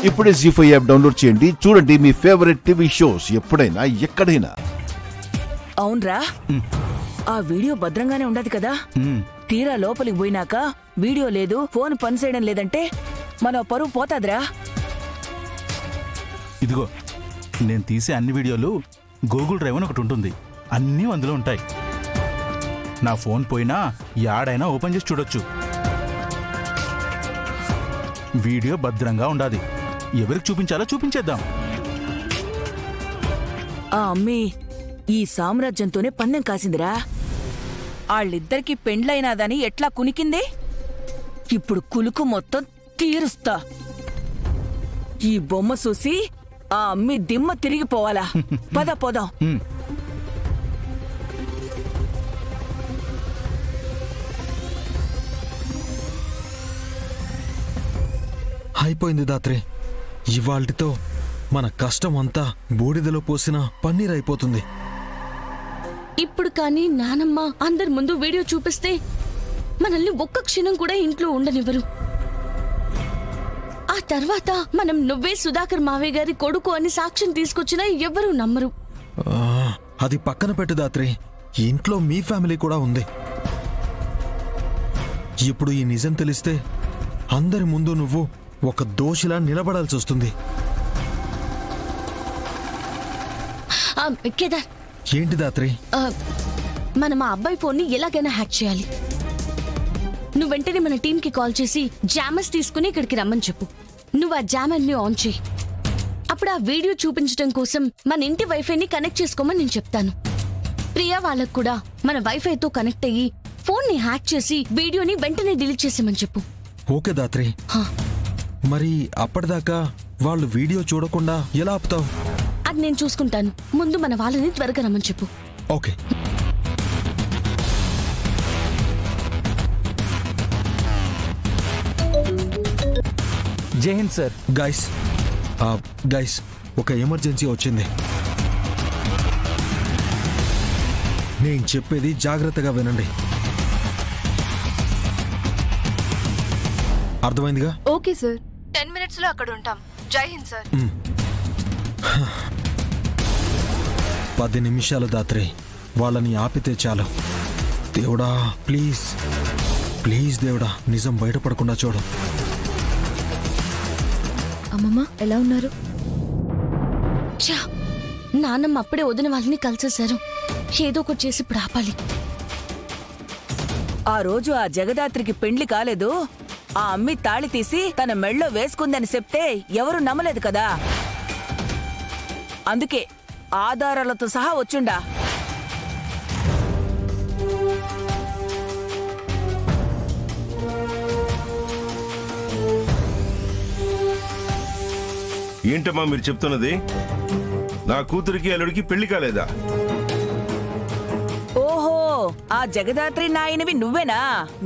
ఇప్పుడే జీ5 app download చేయండి. చూడండి మీ ఫేవరెట్ టీవీ షోస్ ఎప్పుడైనా ఎక్కడైనా. అవునరా, ఆ వీడియో భద్రంగానే ఉండదు కదా? తీరా లోపలికి పోయినాక వీడియో లేదు, ఫోన్ పనిచేయడం లేదంటే మన పరువు పోతాదిరా. ఇదిగో నేను తీసే అన్ని వీడియోలు గూగుల్ డ్రైవ్ అని ఒకటి ఉంటుంది, అన్నీ అందులో ఉంటాయి. నా ఫోన్ పోయినా యాడైనా ఓపెన్ చేసి చూడొచ్చు. వీడియో భద్రంగా ఉండాలి, ఎవరికి చూపించాలో చూపించేద్దాం. ఆ అమ్మి ఈ సామ్రాజ్యంతోనే పందెం కాసిందిరా. వాళ్ళిద్దరికి పెండ్లైనాదని ఎట్లా కునికింది, ఇప్పుడు కులుకు మొత్తం తీరుస్తా. ఈ బొమ్మ చూసి ఆ అమ్మి దిమ్మ తిరిగిపోవాలా. పద పోదాం. అయిపోయింది దాత్రే, ఇవాళ్టితో మన కష్టం అంతా బూడిదలో పోసిన పన్నీర్ అయిపోతుంది. ఇప్పుడు కానీ నానమ్మ అందరి ముందు వీడియో చూపిస్తే మనల్ని ఒక్క క్షణం కూడా ఇంట్లో ఉండనివ్వరు. ఆ తర్వాత మనం నువ్వే సుధాకర్ మావయ్య గారి కొడుకు అని సాక్ష్యం తీసుకొచ్చినా ఎవ్వరూ నమ్మరు. అది పక్కన పెట్టు దాత్రే, ఇంట్లో మీ ఫ్యామిలీ కూడా ఉంది. ఇప్పుడు ఈ నిజం తెలిస్తే అందరి ముందు నువ్వు ఒక దోషిలా నిలబడాల్సి వస్తుంది. కేదార్, ఏంటి దాత్రి? మనం ఆ అబ్బాయి ఫోన్ ని ఎలాగైనా హ్యాక్ చేయాలి. నువ్వు వెంటనే మన టీం కి కాల్ చేసి జామర్స్ తీసుకుని ఇక్కడికి రమ్మని చెప్పు. నువ్వు ఆ జామర్ ని ఆన్ చేయి. అప్పుడు ఆ వీడియో చూపించడం కోసం మన ఇంటి వైఫైని కనెక్ట్ చేసుకోమని నేను చెప్తాను. ప్రియా వాళ్ళకు కూడా మన వైఫైతో కనెక్ట్ అయ్యి ఫోన్ ని హ్యాక్ చేసి వీడియోని వెంటనే డిలీట్ చేసామని చెప్పు. ఓకే దాత్రి, మరి అప్పటిదాకా వాళ్ళు వీడియో చూడకుండా ఎలా ఆపుతావు? అది నేను చూసుకుంటాను. ముందు మన వాళ్ళని త్వరగా రమ్మని చెప్పు. ఓకే. జై హింద్ సార్. గైస్ ఒక ఎమర్జెన్సీ వచ్చింది. నేను చెప్పేది జాగ్రత్తగా వినండి. అర్థమైందిగా? ఓకే సార్, 10 minutes లో అక్కడ ఉంటాం. జై హింద్ సార్. 10 నిమిషాలు దాత్రి, వాళ్ళని ఆపితే చాలు. దేవుడా ప్లీజ్ ప్లీజ్ దేవుడా, నిజం బయటపడకుండా చూడు. అమ్మమ్మ ఎలా ఉన్నారు? నాన్నమ్మ అప్పుడే వదిన వాళ్ళని కలిసేశారు. ఏదో ఒకటి చేసి ఇప్పుడు ఆపాలి. ఆ రోజు ఆ జగదాత్రికి పెండ్లి కాలేదు, ఆ అమ్మి తాళి తీసి తన మెళ్ళో వేసుకుందని చెప్తే ఎవరు నమ్మలేదు కదా. అందుకే ఆధారాలతో సహా వచ్చుండా. ఏంటమ్మా మీరు చెప్తున్నది? నా కూతురికి అల్లుడికి పెళ్లి కాలేదా? ఓహో, ఆ జగదాత్రి నాయనవి నువ్వేనా?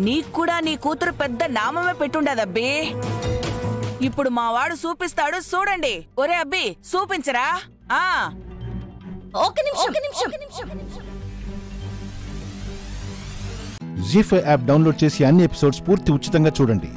నీకు కూడా నీ కూతురు పెద్ద నామమే పెట్టుండదబ్బి. ఇప్పుడు మా వాడు చూపిస్తాడు, చూడండి. ఒరే అబ్బి, చూపించరా? ఒక నిమిషం. జీ5 యాప్ డౌన్లోడ్ చేసి అన్ని ఎపిసోడ్స్ పూర్తి ఉచితంగా చూడండి.